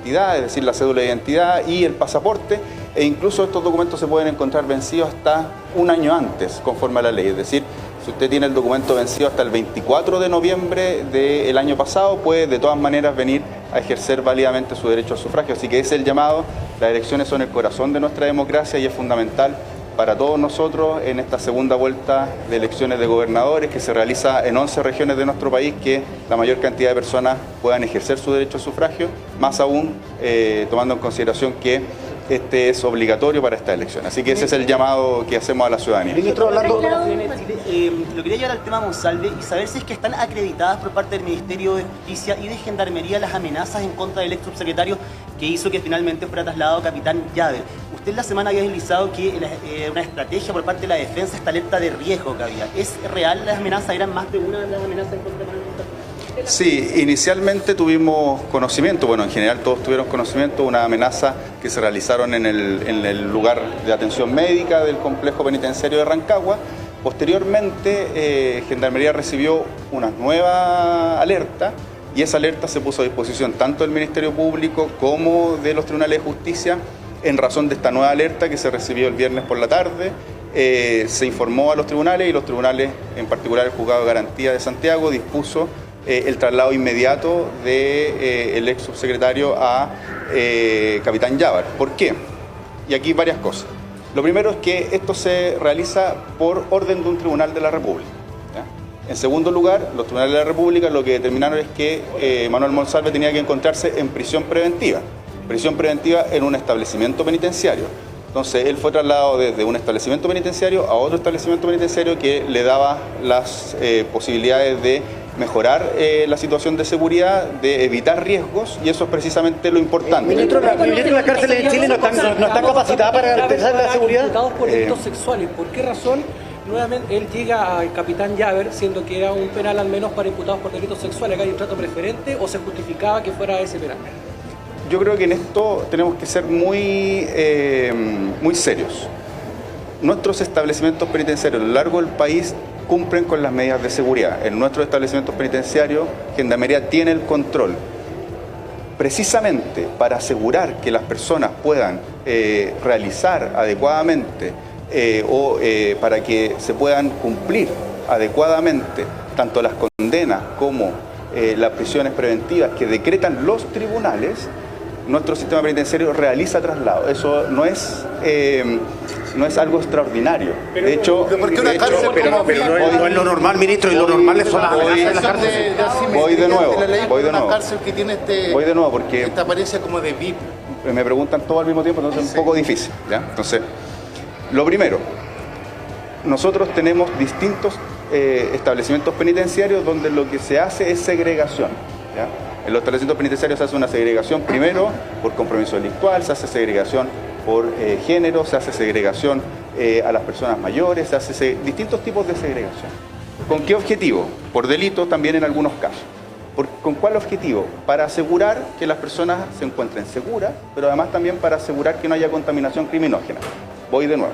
identidad, es decir, la cédula de identidad y el pasaporte, e incluso estos documentos se pueden encontrar vencidos hasta un año antes, conforme a la ley. Es decir, si usted tiene el documento vencido hasta el 24 de noviembre del año pasado, puede de todas maneras venir a ejercer válidamente su derecho al sufragio. Así que ese es el llamado. Las elecciones son el corazón de nuestra democracia y es fundamental para todos nosotros en esta segunda vuelta de elecciones de gobernadores que se realiza en 11 regiones de nuestro país, que la mayor cantidad de personas puedan ejercer su derecho al sufragio, más aún tomando en consideración que este es obligatorio para esta elección. Así que ese es el llamado que hacemos a la ciudadanía. Ministro, hablando lo quería llevar al tema Monsalve y saber si es que están acreditadas por parte del Ministerio de Justicia y de Gendarmería las amenazas en contra del ex subsecretario que hizo que finalmente fuera trasladado a Capitán Llaver. Usted la semana había deslizado que una estrategia por parte de la defensa, esta alerta de riesgo que había. ¿Es real las amenazas? ¿Eran más de una de las amenazas en contra de Manuel Monsalve? Sí, inicialmente tuvimos conocimiento, bueno, en general todos tuvieron conocimiento de una amenaza que se realizaron en el lugar de atención médica del complejo penitenciario de Rancagua. Posteriormente, Gendarmería recibió una nueva alerta y esa alerta se puso a disposición tanto del Ministerio Público como de los tribunales de justicia en razón de esta nueva alerta que se recibió el viernes por la tarde. Se informó a los tribunales y los tribunales, en particular el Juzgado de Garantía de Santiago, dispuso el traslado inmediato del ex subsecretario a Capitán Llaver. ¿Por qué? Y aquí varias cosas. Lo primero es que esto se realiza por orden de un tribunal de la República, ¿ya? En segundo lugar, los tribunales de la República lo que determinaron es que Manuel Monsalve tenía que encontrarse en prisión preventiva en un establecimiento penitenciario. Entonces él fue trasladado desde un establecimiento penitenciario a otro establecimiento penitenciario que le daba las posibilidades de mejorar la situación de seguridad, de evitar riesgos, y eso es precisamente lo importante. Ministro, las cárceles en Chile no están capacitadas para garantizar la seguridad. Imputados por delitos sexuales. ¿Por qué razón nuevamente él llega al Capitán Llaver, siendo que era un penal al menos para imputados por delitos sexuales? ¿Acá hay un trato preferente o se justificaba que fuera ese penal? Yo creo que en esto tenemos que ser muy serios. Nuestros establecimientos penitenciarios a lo largo del país cumplen con las medidas de seguridad. En nuestros establecimientos penitenciarios, Gendarmería tiene el control. Precisamente para asegurar que las personas puedan realizar adecuadamente para que se puedan cumplir adecuadamente tanto las condenas como las prisiones preventivas que decretan los tribunales, nuestro sistema penitenciario realiza traslado. Eso no es algo extraordinario. De hecho, pero no es lo normal, ministro, y lo normal son las amenazas de la cárcel. Voy de nuevo porque esta apariencia como de VIP. Me preguntan todo al mismo tiempo, entonces es un poco difícil, ¿ya? Entonces, lo primero, nosotros tenemos distintos establecimientos penitenciarios donde lo que se hace es segregación, ¿ya? En los establecimientos penitenciarios se hace una segregación primero por compromiso delictual, se hace segregación por género, se hace segregación a las personas mayores, se hace distintos tipos de segregación. ¿Con qué objetivo? Por delito también en algunos casos. ¿Con cuál objetivo? Para asegurar que las personas se encuentren seguras, pero además también para asegurar que no haya contaminación criminógena. Voy de nuevo.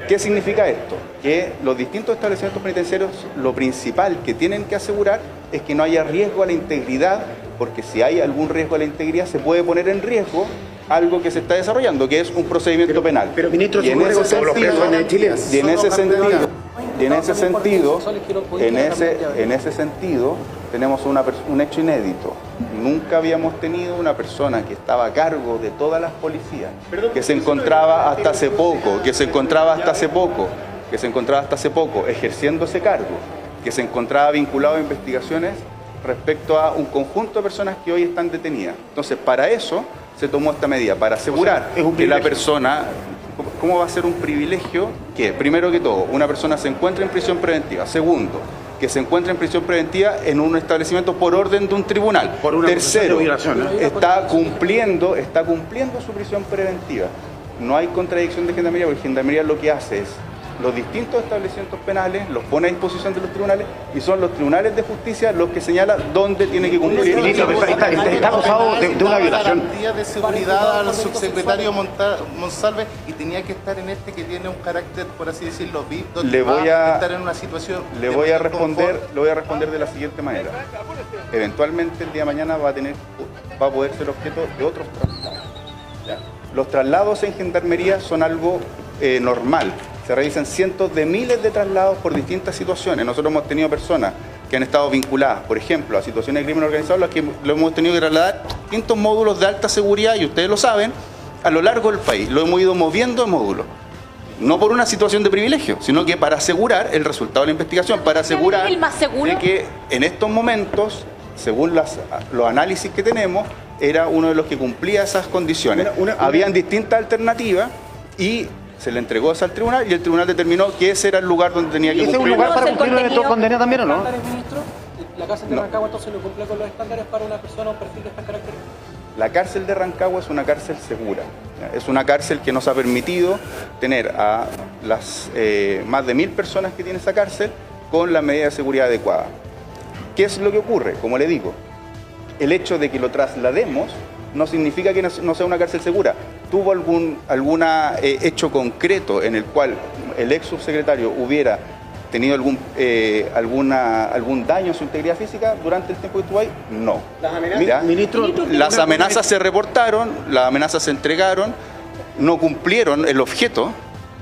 ¿Qué significa esto? Que los distintos establecimientos penitenciarios, lo principal que tienen que asegurar es que no haya riesgo a la integridad, porque si hay algún riesgo a la integridad se puede poner en riesgo algo que se está desarrollando, que es un procedimiento penal. Pero ministro, y en ese sentido tenemos un hecho inédito. Nunca habíamos tenido una persona que estaba a cargo de todas las policías, que se encontraba hasta hace poco ejerciendo ese cargo, que se encontraba vinculado a investigaciones respecto a un conjunto de personas que hoy están detenidas. Entonces, para eso se tomó esta medida, para asegurar que la persona... ¿Cómo va a ser un privilegio? Que, primero que todo, una persona se encuentra en prisión preventiva. Segundo, que se encuentra en prisión preventiva en un establecimiento por orden de un tribunal. Tercero, está cumpliendo su prisión preventiva. No hay contradicción de Gendarmería, porque Gendarmería lo que hace es los distintos establecimientos penales, los pone a disposición de los tribunales y son los tribunales de justicia los que señalan dónde tiene que cumplir. Está acusado de una violación. Garantía de seguridad al subsecretario Monsalve y tenía que estar en este que tiene un carácter, por así decirlo, VIP, donde estar en una situación. Le voy a responder de la siguiente manera. Eventualmente el día de mañana va va a poder ser objeto de otros traslados. ¿Ya? Los traslados en Gendarmería son algo normal. Se realizan cientos de miles de traslados por distintas situaciones. Nosotros hemos tenido personas que han estado vinculadas, por ejemplo, a situaciones de crimen organizado, las que lo hemos tenido que trasladar distintos módulos de alta seguridad, y ustedes lo saben, a lo largo del país. Lo hemos ido moviendo de módulos. No por una situación de privilegio, sino que para asegurar el resultado de la investigación, para asegurar de que en estos momentos, según los análisis que tenemos, era uno de los que cumplía esas condiciones. Habían distintas alternativas y se le entregó eso al tribunal, y el tribunal determinó que ese era el lugar donde tenía que cumplir. ¿Ese es un lugar para cumplir nuestros condenas también o no? ¿La cárcel de Rancagua entonces no cumple con los estándares para una persona o un perfil de estas características? La cárcel de Rancagua es una cárcel segura. Es una cárcel que nos ha permitido tener a las más de 1000 personas que tiene esa cárcel con la medida de seguridad adecuada. ¿Qué es lo que ocurre? Como le digo, el hecho de que lo traslademos no significa que no sea una cárcel segura. ¿Tuvo algún hecho concreto en el cual el ex subsecretario hubiera tenido algún daño a su integridad física durante el tiempo que estuvo ahí? No. Las amenazas se reportaron, las amenazas se entregaron, no cumplieron el objeto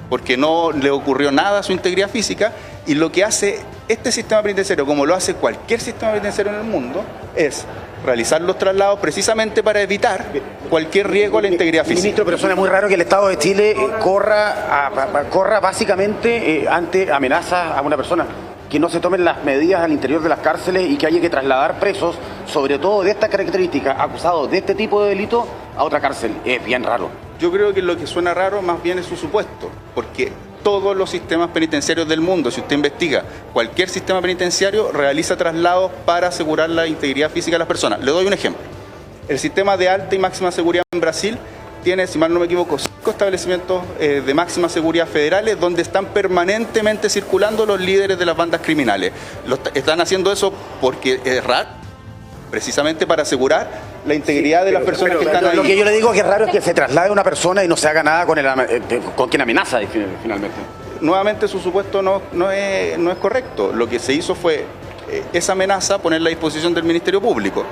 porque no le ocurrió nada a su integridad física, y lo que hace este sistema penitenciario, como lo hace cualquier sistema penitenciario en el mundo, es realizar los traslados precisamente para evitar cualquier riesgo a la integridad física. Ministro, pero suena muy raro que el Estado de Chile corra básicamente ante amenazas a una persona. Que no se tomen las medidas al interior de las cárceles y que haya que trasladar presos, sobre todo de estas características, acusados de este tipo de delito, a otra cárcel. Es bien raro. Yo creo que lo que suena raro más bien es su supuesto, porque todos los sistemas penitenciarios del mundo, si usted investiga, cualquier sistema penitenciario realiza traslados para asegurar la integridad física de las personas. Le doy un ejemplo. El sistema de alta y máxima seguridad en Brasil tiene, si mal no me equivoco, 5 establecimientos de máxima seguridad federales donde están permanentemente circulando los líderes de las bandas criminales. Están haciendo eso porque es raro, precisamente para asegurar la integridad de las personas que están ahí. Lo que yo le digo que es raro es que se traslade una persona y no se haga nada con quien amenaza finalmente. Nuevamente su supuesto no es correcto. Lo que se hizo fue esa amenaza ponerla a disposición del Ministerio Público.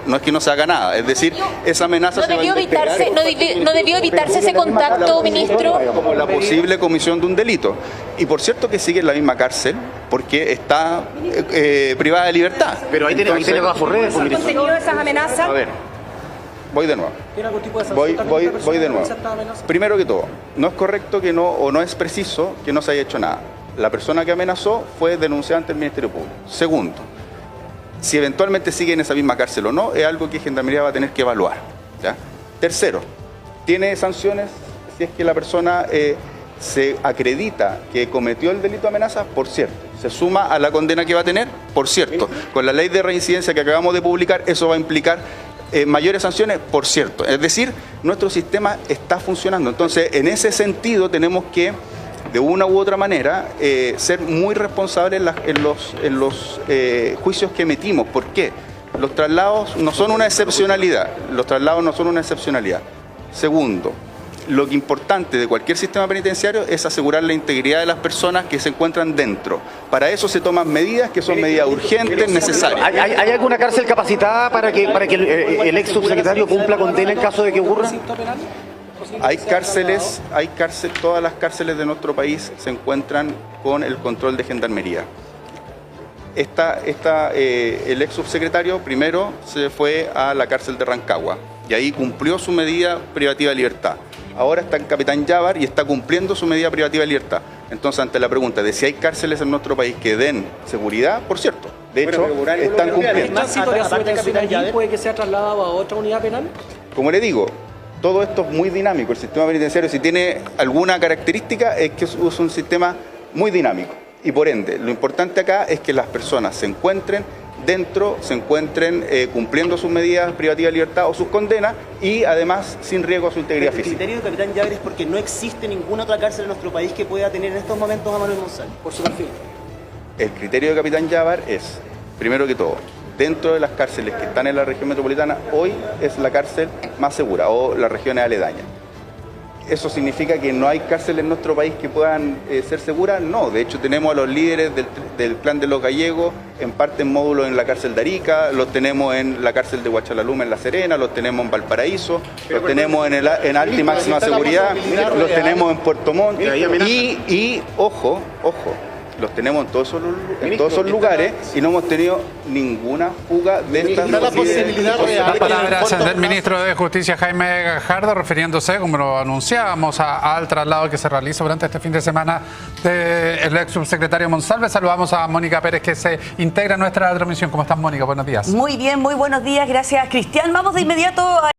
No es que no se haga nada, es decir, esa amenaza no debió evitarse ese contacto, ministro, como la posible comisión de un delito. Y por cierto que sigue en la misma cárcel porque está privada de libertad. Pero ahí tiene bajo redes. ¿Han contenido esas amenazas? A ver, voy de nuevo. ¿Tiene algún tipo de sanción? Voy de nuevo. Primero que todo, no es correcto que no es preciso que no se haya hecho nada. La persona que amenazó fue denunciada ante el Ministerio Público. Segundo, si eventualmente sigue en esa misma cárcel o no, es algo que Gendarmería va a tener que evaluar. ¿Ya? Tercero, tiene sanciones si es que la persona se acredita que cometió el delito de amenaza, por cierto. Se suma a la condena que va a tener, por cierto. Con la ley de reincidencia que acabamos de publicar, eso va a implicar mayores sanciones, por cierto. Es decir, nuestro sistema está funcionando. Entonces, en ese sentido, tenemos que de una u otra manera, ser muy responsables en los juicios que emitimos. ¿Por qué? Los traslados no son una excepcionalidad. Segundo, lo que importante de cualquier sistema penitenciario es asegurar la integridad de las personas que se encuentran dentro. Para eso se toman medidas que son medidas urgentes, necesarias. ¿Hay alguna cárcel capacitada para que el ex subsecretario cumpla condena en caso de que ocurra? Todas las cárceles de nuestro país se encuentran con el control de Gendarmería. El ex subsecretario primero se fue a la cárcel de Rancagua y ahí cumplió su medida privativa de libertad. Ahora está en Capitán Llávar y está cumpliendo su medida privativa de libertad. Entonces, ante la pregunta de si hay cárceles en nuestro país que den seguridad, por cierto, de hecho, están cumpliendo. ¿Puede que sea trasladado a otra unidad penal? Como le digo, todo esto es muy dinámico. El sistema penitenciario, si tiene alguna característica, es que es un sistema muy dinámico. Y por ende, lo importante acá es que las personas se encuentren dentro, cumpliendo sus medidas privativas de libertad o sus condenas y además sin riesgo a su integridad física. El criterio de Capitán Llávar es porque no existe ninguna otra cárcel en nuestro país que pueda tener en estos momentos a Manuel Monsalve. Por su perfil. El criterio de Capitán Llávar es, primero que todo, dentro de las cárceles que están en la región metropolitana, hoy es la cárcel más segura o las regiones aledañas. ¿Eso significa que no hay cárceles en nuestro país que puedan ser seguras? No, de hecho tenemos a los líderes del clan de los gallegos, en parte en módulos en la cárcel de Arica, los tenemos en la cárcel de Huachalaluma en La Serena, los tenemos en Valparaíso, los tenemos en alta y máxima seguridad, los tenemos en Puerto Montt y ojo, los tenemos en todos esos lugares y no hemos tenido ninguna fuga de estas posibilidades. Las palabras del ministro de Justicia Jaime Gajardo refiriéndose, como lo anunciábamos, al traslado que se realiza durante este fin de semana del ex subsecretario Monsalve. Saludamos a Mónica Pérez, que se integra a nuestra transmisión. ¿Cómo estás, Mónica? Buenos días. Muy bien, muy buenos días. Gracias, Cristian. Vamos de inmediato a